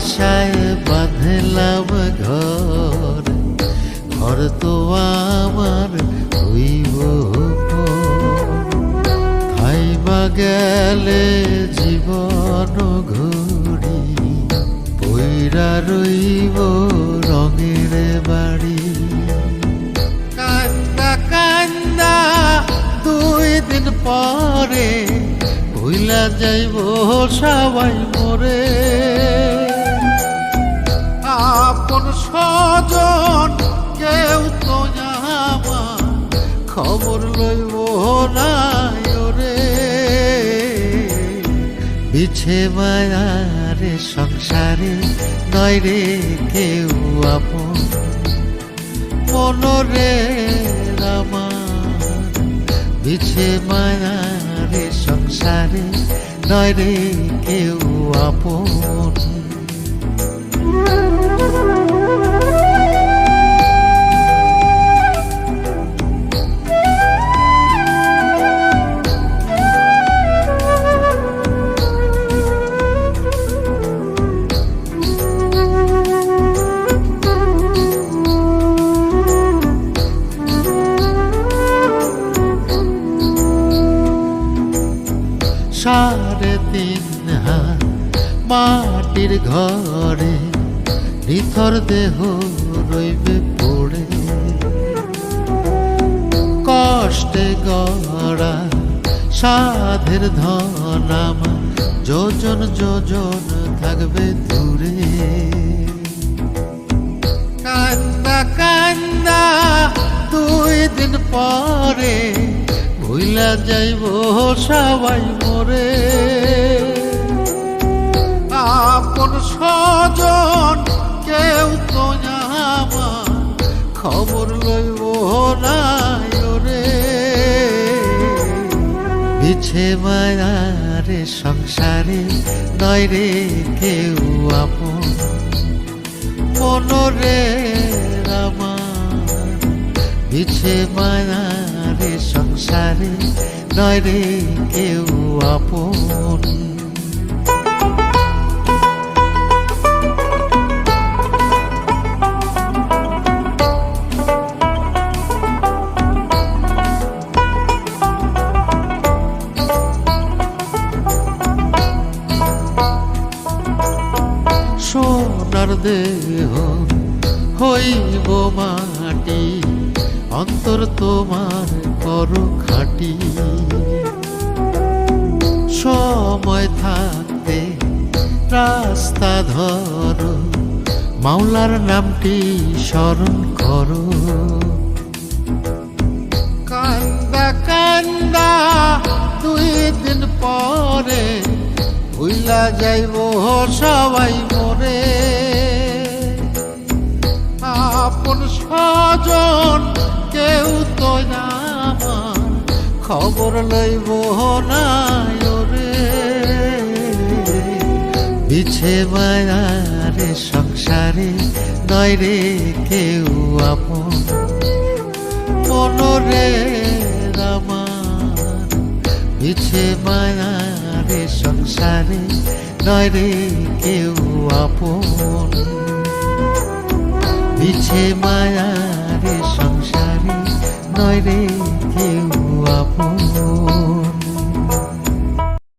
আশায় বাঁধলাম ঘর, ঘর তো আমার হইব খাইবা গেলে জীবন ঘুরি, পইরা রইব রঙের বাড়ি। কান্দা কান্দা 2 দিন পরে ভুইলা যাইব সবাই মোরে, আপন স্বজন কেউ তো আমার খবর লইব না ওরে। বিছে মায়ার সংসারে নয় রে কেউ আপন, মনরে আমার বিছে মায়ার সংসারে নয় রে কেউ আপন। সাড়ে 3 হাত মাটির ঘরে নিথর দেহ রইবে পড়ে, কষ্টে গড়া সাধের ধন আমার যোজন যোজন থাকবে দূরে। কান্দা কান্দা 2 দিন পরে ভুইলা যাইব সবাই মোরে, আপন স্বজন কেউ তো আমার খবর লইব না ওরে। বিছে মায়ার সংসারে নয় রে কেউ আপন, মনরে আমার বিছে মায়ার সংসারে নয় রে কেউ আপন। সোনার দেহ হইব মাটি, অন্তর তোমার করো খাটি। সময় থাকতে রাস্তা ধরো, মাওলার নামটি স্মরণ করো। কান্দা কান্দা 2 দিন পরে ভুইলা যাইব সবাই মোরে, আপন স্বজন কেউ তো আমার খবর লইব না ওরে। বিছে মায়ার সংসারে নয় রে কেউ আপন, মনরে আমার বিছে মায়ার সংসারে নয় রে কেউ আপন। বিছে মায়ার সংসারে নয় রে কেউ